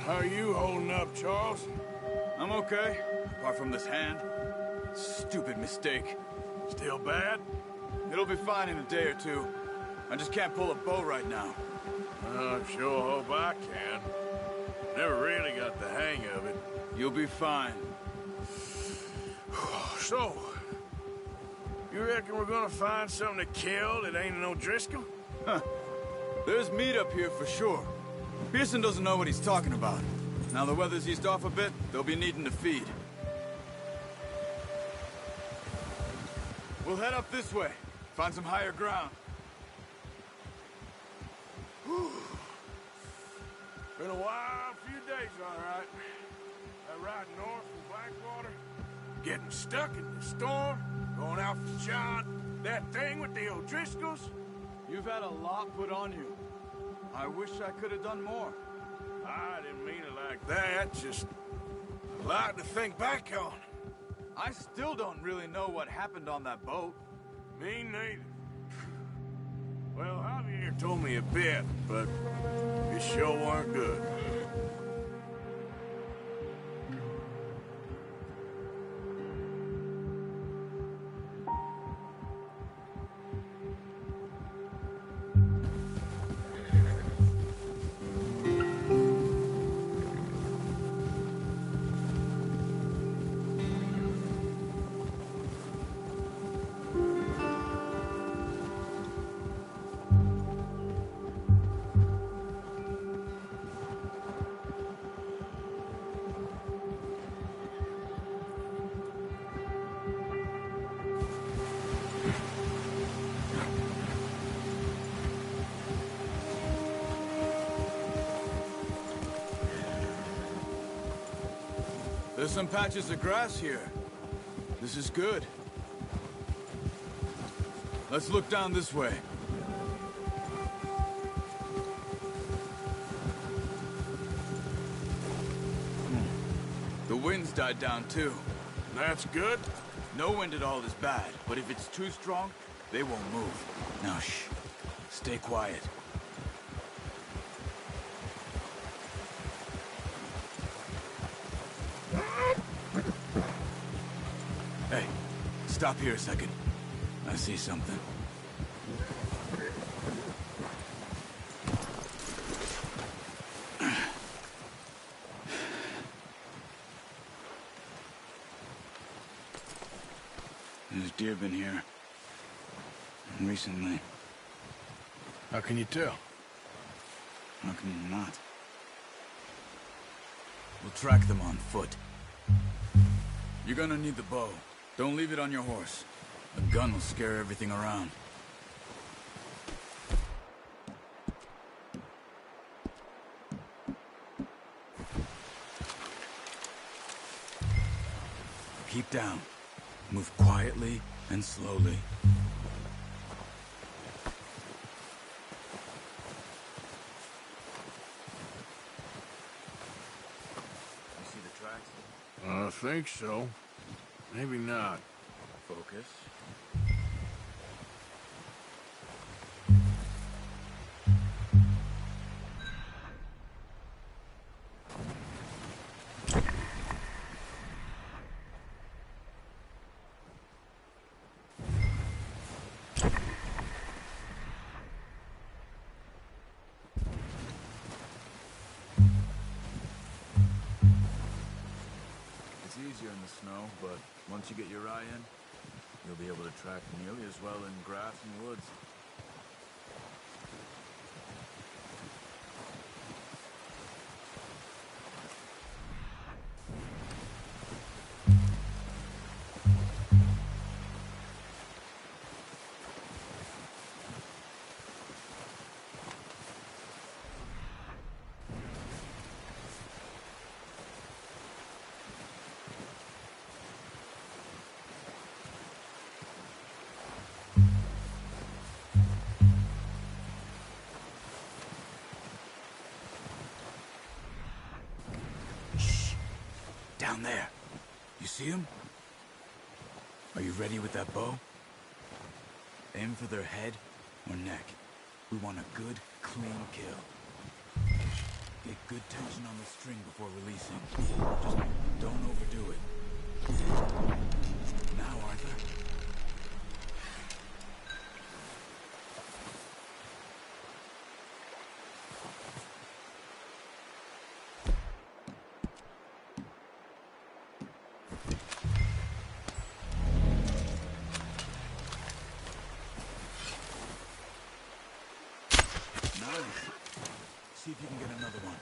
How are you holding up, Charles? I'm okay, apart from this hand. Stupid mistake. Still bad? It'll be fine in a day or two. I just can't pull a bow right now. I sure hope I can. Never really got the hang of it. You'll be fine. So, you reckon we're gonna find something to kill that ain't an O'Driscoll? Huh. There's meat up here for sure. Pearson doesn't know what he's talking about. Now the weather's eased off a bit, they'll be needing to feed. We'll head up this way. Find some higher ground. Whew. Been a wild few days, all right. That ride north from Blackwater, getting stuck in the storm, going out for John, that thing with the O'Driscolls. You've had a lot put on you. I wish I could have done more. I didn't mean it like that, just a lot to think back on. I still don't really know what happened on that boat. Me neither. Well, Javier told me a bit, but it sure weren't good. There's some patches of grass here. This is good. Let's look down this way. The wind's died down too. That's good. No wind at all is bad, but if it's too strong, they won't move. Now shh. Stay quiet. Hey, stop here a second. I see something. There's deer been here. Recently. How can you tell? How can you not? We'll track them on foot. You're gonna need the bow. Don't leave it on your horse. The gun will scare everything around. Keep down. Move quietly and slowly. You see the tracks? I think so. Maybe not. Focus. It's easier in the snow, but once you get your eye in, you'll be able to track nearly as well in grass and woods. Down there. You see him? Are you ready with that bow? Aim for their head or neck. We want a good, clean kill. Get good tension on the string before releasing. Just don't overdo it. Now, Arthur. Nice. See if you can get another one.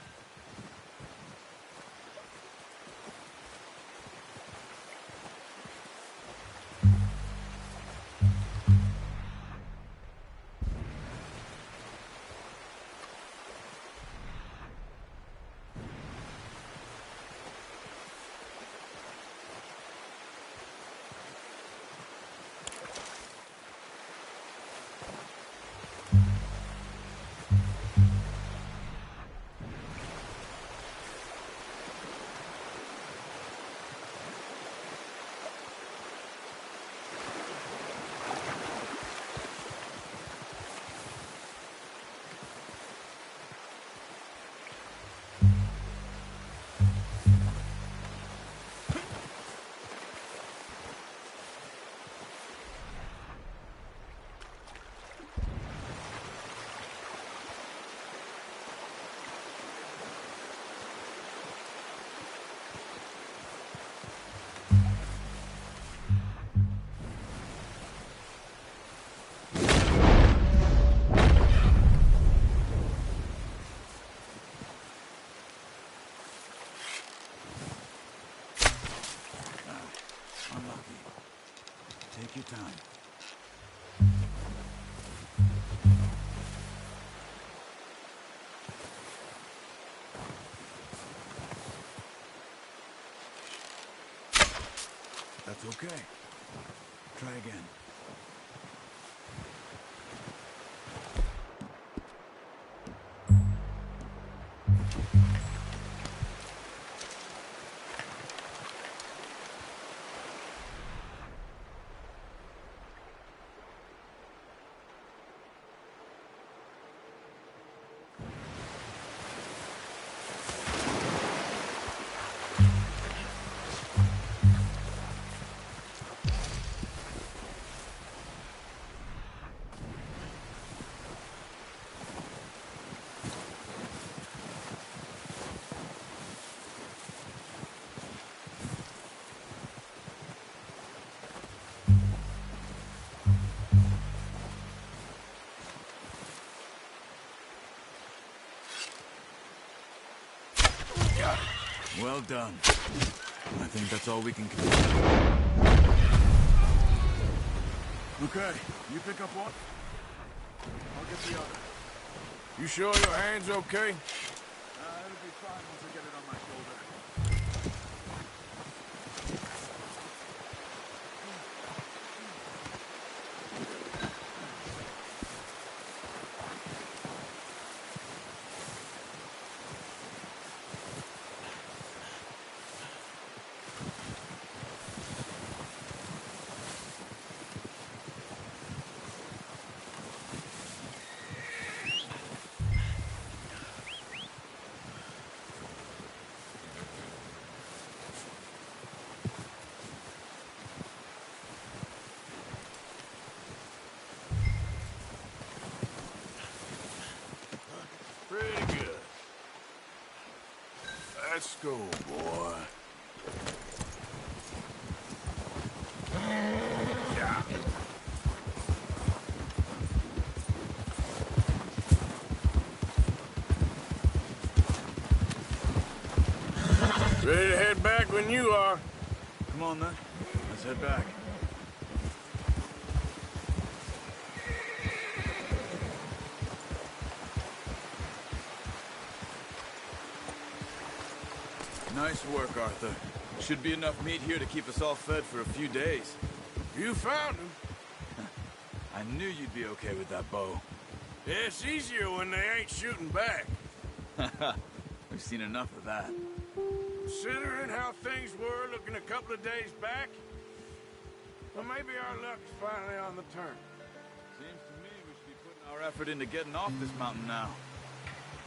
Unlucky. Take your time. That's okay. Try again. Well done. I think that's all we can do. Okay, you pick up one. I'll get the other. You sure your hand's okay? It'll be fine once I get it on my shoulder. Pretty good. Let's go, boy. Yeah. Ready to head back when you are. Come on, then. Let's head back. Nice work, Arthur. Should be enough meat here to keep us all fed for a few days. You found him. I knew you'd be okay with that bow. It's easier when they ain't shooting back. We've seen enough of that. Considering how things were looking a couple of days back, well, maybe our luck's finally on the turn. Seems to me we should be putting our effort into getting off this mountain now.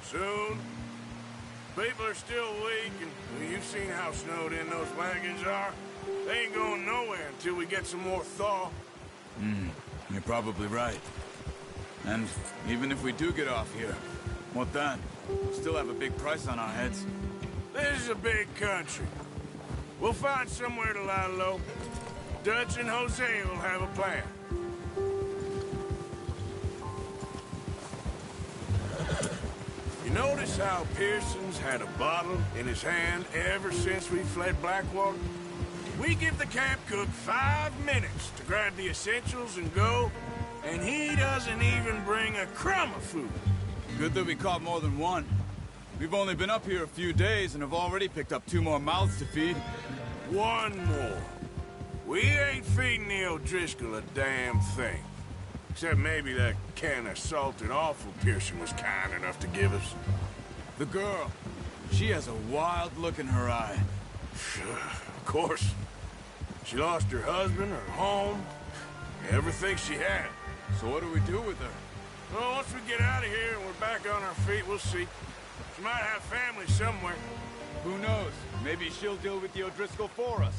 Soon. People are still weak, and you've seen how snowed in those wagons are. They ain't going nowhere until we get some more thaw. You're probably right. And even if we do get off here, what then? We'll still have a big price on our heads. This is a big country. We'll find somewhere to lie low. Dutch and Hosea will have a plan. You notice how Pearson's had a bottle in his hand ever since we fled Blackwater? We give the camp cook 5 minutes to grab the essentials and go, and he doesn't even bring a crumb of food. Good that we caught more than one. We've only been up here a few days and have already picked up 2 more mouths to feed. 1 more. We ain't feeding the O'Driscoll a damn thing. Except maybe that can of salted offal Pearson was kind enough to give us. The girl. She has a wild look in her eye. Of course. She lost her husband, her home, everything she had. So what do we do with her? Well, once we get out of here and we're back on our feet, we'll see. She might have family somewhere. Who knows? Maybe she'll deal with the O'Driscoll for us.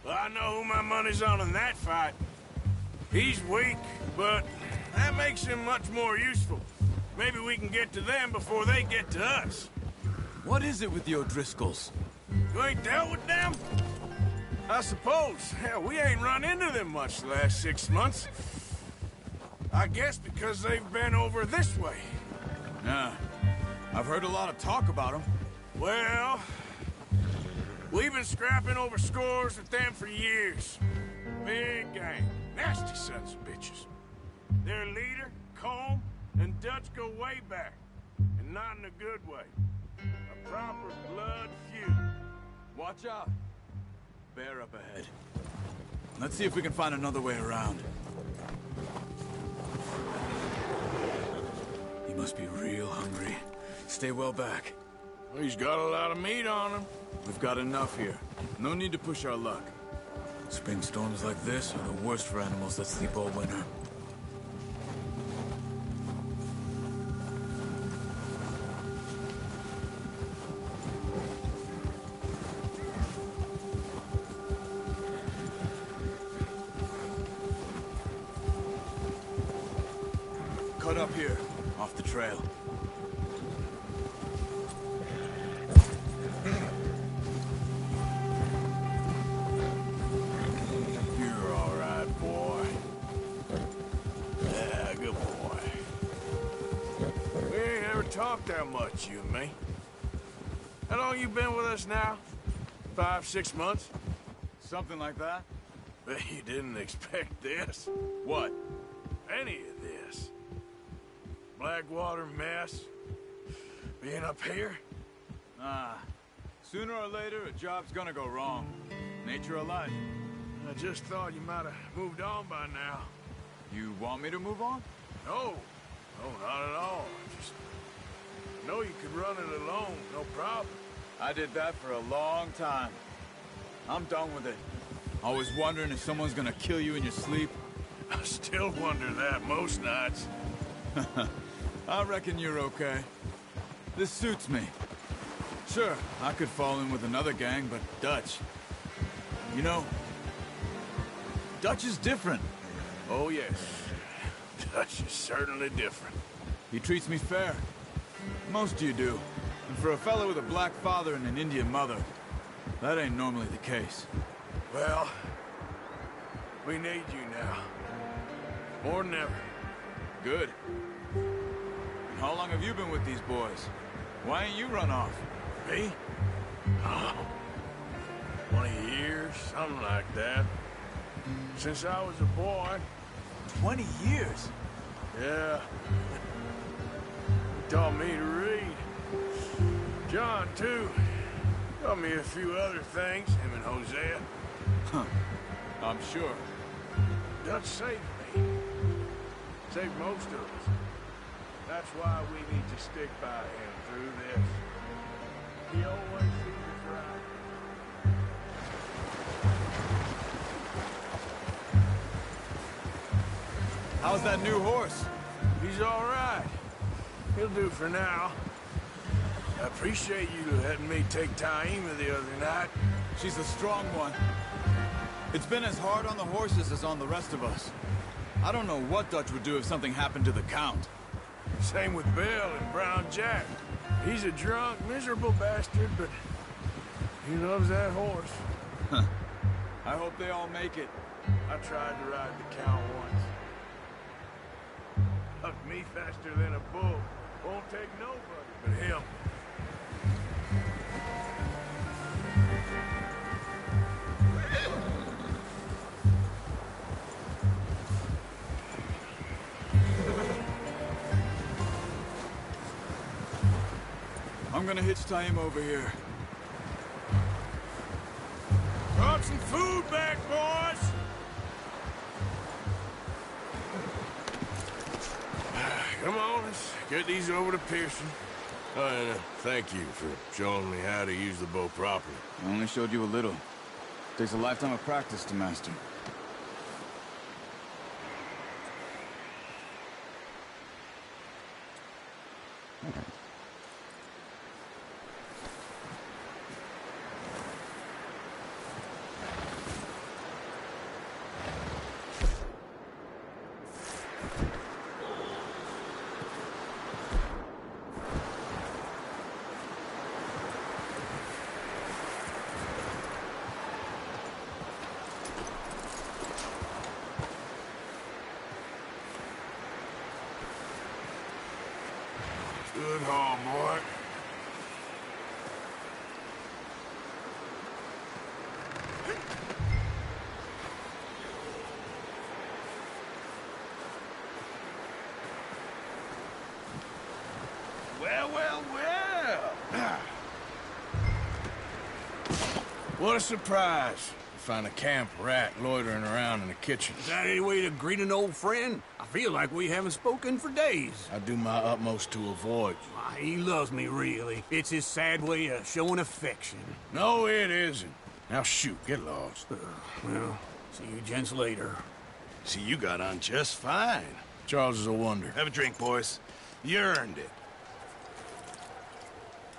Well, I know who my money's on in that fight. He's weak, but that makes him much more useful. Maybe we can get to them before they get to us. What is it with the O'Driscolls? You ain't dealt with them? I suppose. Hell, we ain't run into them much the last 6 months. I guess because they've been over this way. Yeah. I've heard a lot of talk about them. Well, we've been scrapping over scores with them for years. Big gang. Nasty sons of bitches. Their leader, Colm, and Dutch go way back. And not in a good way. A proper blood feud. Watch out. Bear up ahead. Let's see if we can find another way around. He must be real hungry. Stay well back. Well, he's got a lot of meat on him. We've got enough here. No need to push our luck. Spring storms like this are the worst for animals that sleep all winter. Cut up here, off the trail. You're all right, boy. Yeah, good boy. We ain't ever talked that much, you and me. How long you been with us now? 5, 6 months? Something like that? Bet you didn't expect this. What? Any of this. Blackwater mess. Being up here? Sooner or later, a job's gonna go wrong. Nature of life. I just thought you might have moved on by now. You want me to move on? No. No, not at all. I just know you could run it alone, no problem. I did that for a long time. I'm done with it. Always wondering if someone's gonna kill you in your sleep. I still wonder that most nights. I reckon you're okay. This suits me. Sure, I could fall in with another gang, but Dutch... You know, Dutch is different. Oh, yes. Dutch is certainly different. He treats me fair. Most of you do. And for a fellow with a black father and an Indian mother, that ain't normally the case. Well, we need you now. More than ever. Good. And how long have you been with these boys? Why ain't you run off? Me? Oh, 20 years, something like that. Since I was a boy. 20 years? Yeah. He taught me to read. John, too. Taught me a few other things, him and Hosea. Huh. I'm sure. Dutch saved me. Saved most of us. That's why we need to stick by him through this. He always sees us right. How's that new horse? He's all right. He'll do for now. I appreciate you letting me take Taima the other night. She's a strong one. It's been as hard on the horses as on the rest of us. I don't know what Dutch would do if something happened to the Count. Same with Bill and Brown Jack. He's a drunk, miserable bastard, but he loves that horse. I hope they all make it. I tried to ride the Count once. Hucked me faster than a bull. Won't take nobody but him. I'm gonna hitch Taima over here. Brought some food back, boys! Come on, let's get these over to Pearson. Oh, and thank you for showing me how to use the bow properly. I only showed you a little. Takes a lifetime of practice to master. Good haul, boy. Well. What a surprise. Find a camp rat loitering around in the kitchen. Is that any way to greet an old friend? I feel like we haven't spoken for days. I do my utmost to avoid you. Why, he loves me, really. It's his sad way of showing affection. No, it isn't. Now shoot, get lost. Well, see you gents later. See, you got on just fine. Charles is a wonder. Have a drink, boys. You earned it.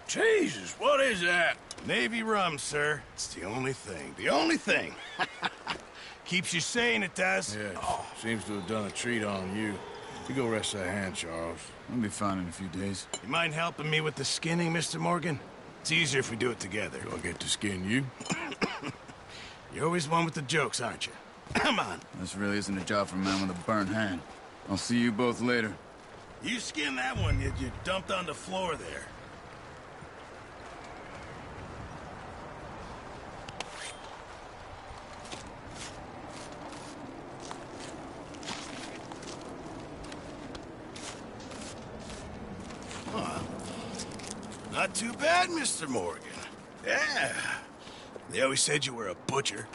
Jesus, what is that? Navy rum, sir. It's the only thing. The only thing. Keeps you sane, it does. Yeah, seems to have done a treat on you. You go rest that hand, Charles. I'll be fine in a few days. You mind helping me with the skinning, Mr. Morgan? It's easier if we do it together. Do I get to skin you? You're always one with the jokes, aren't you? Come on. This really isn't a job for a man with a burnt hand. I'll see you both later. You skin that one you dumped on the floor there. Not too bad, Mr. Morgan. Yeah. They always said you were a butcher.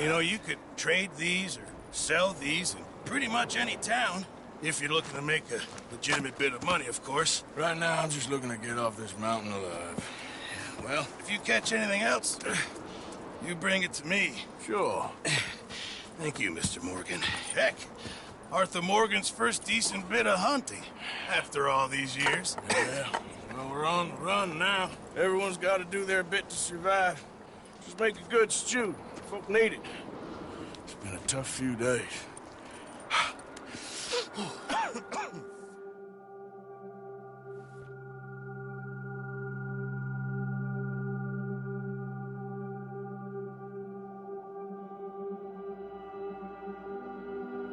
You know, you could trade these or sell these in pretty much any town. If you're looking to make a legitimate bit of money, of course. Right now, I'm just looking to get off this mountain alive. Well, if you catch anything else, you bring it to me. Sure. Thank you, Mr. Morgan. Heck, Arthur Morgan's first decent bit of hunting after all these years. Yeah. Well, we're on the run now. Everyone's got to do their bit to survive. Just make a good stew. Folk need it. It's been a tough few days.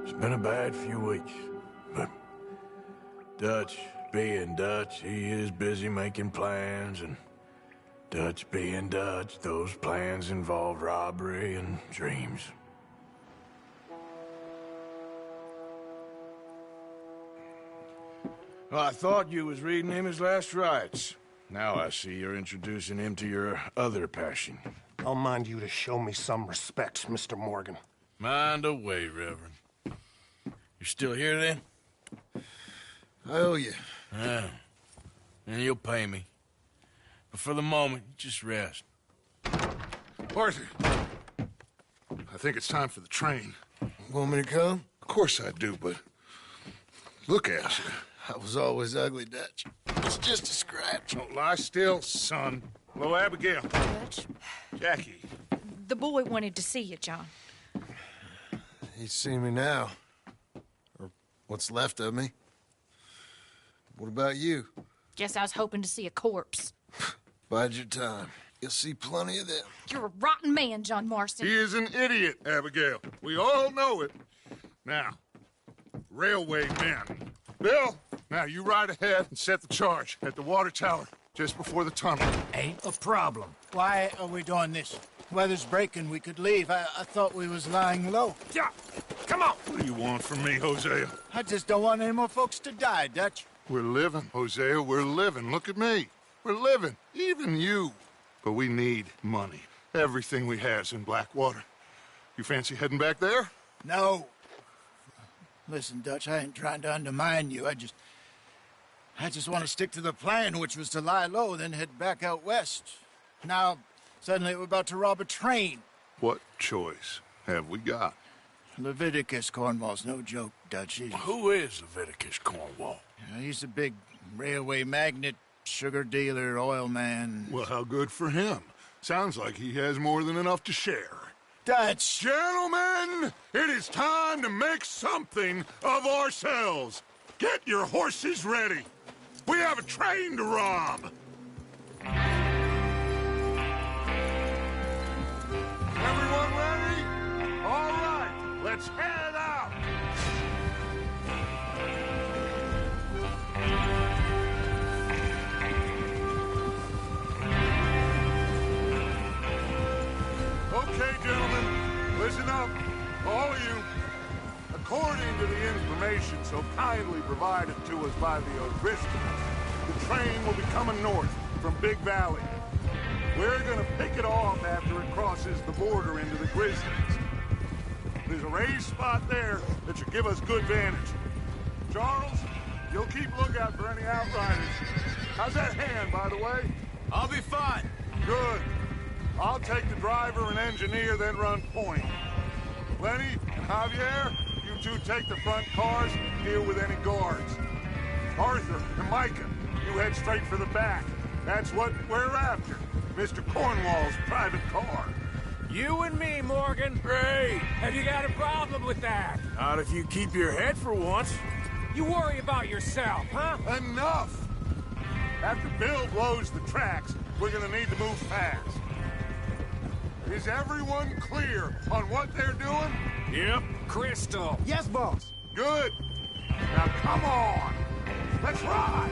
It's been a bad few weeks, but Dutch being Dutch, he is busy making plans, and Dutch being Dutch, those plans involve robbery and dreams. Well, I thought you was reading him his last rites. Now I see you're introducing him to your other passion. I'll mind you to show me some respect, Mr. Morgan. Mind away, Reverend. You're still here, then? I owe you. Yeah. And you'll pay me. But for the moment, just rest. Arthur, I think it's time for the train. Want me to come? Of course I do, but look at you. I was always ugly, Dutch. It's just a scratch. Don't lie still, son. Hello, Abigail. Dutch, Jackie. the boy wanted to see you, John. He's seen me now. Or what's left of me. What about you? Guess I was hoping to see a corpse. Bide your time. You'll see plenty of them. You're a rotten man, John Marston. He is an idiot, Abigail. We all know it. Now, railway men. Bill, now you ride ahead and set the charge at the water tower just before the tunnel. Ain't a problem. Why are we doing this? Weather's breaking. We could leave. I thought we was lying low. Yeah, come on. What do you want from me, Hosea? I just don't want any more folks to die, Dutch. We're living, Hosea. We're living. Look at me. We're living. Even you. But we need money. Everything we has in Blackwater. You fancy heading back there? No. Listen, Dutch, I ain't trying to undermine you. I just want to stick to the plan, which was to lie low, then head back out west. Now, suddenly we're about to rob a train. What choice have we got? Leviticus Cornwall's no joke, Dutch. Who is Leviticus Cornwall? He's a big railway magnate, sugar dealer, oil man. Well, how good for him. Sounds like he has more than enough to share. Dutch! Gentlemen, it is time to make something of ourselves. Get your horses ready. We have a train to rob. Everyone ready? All right, let's head out. Okay, gentlemen, listen up, all of you. According to the information so kindly provided to us by the O'Driscolls, the train will be coming north from Big Valley. We're gonna pick it off after it crosses the border into the Grizzlies. There's a raised spot there that should give us good vantage. Charles, you'll keep lookout for any outriders. How's that hand, by the way? I'll be fine. Good. I'll take the driver and engineer, then run point. Lenny and Javier, you two take the front cars and deal with any guards. Arthur and Micah, you head straight for the back. That's what we're after. Mr. Cornwall's private car. You and me, Morgan. Great. Have you got a problem with that? Not if you keep your head for once. You worry about yourself, huh? Enough! After Bill blows the tracks, we're gonna need to move fast. Is everyone clear on what they're doing? Yep. Crystal. Yes, boss. Good. Now come on. Let's ride.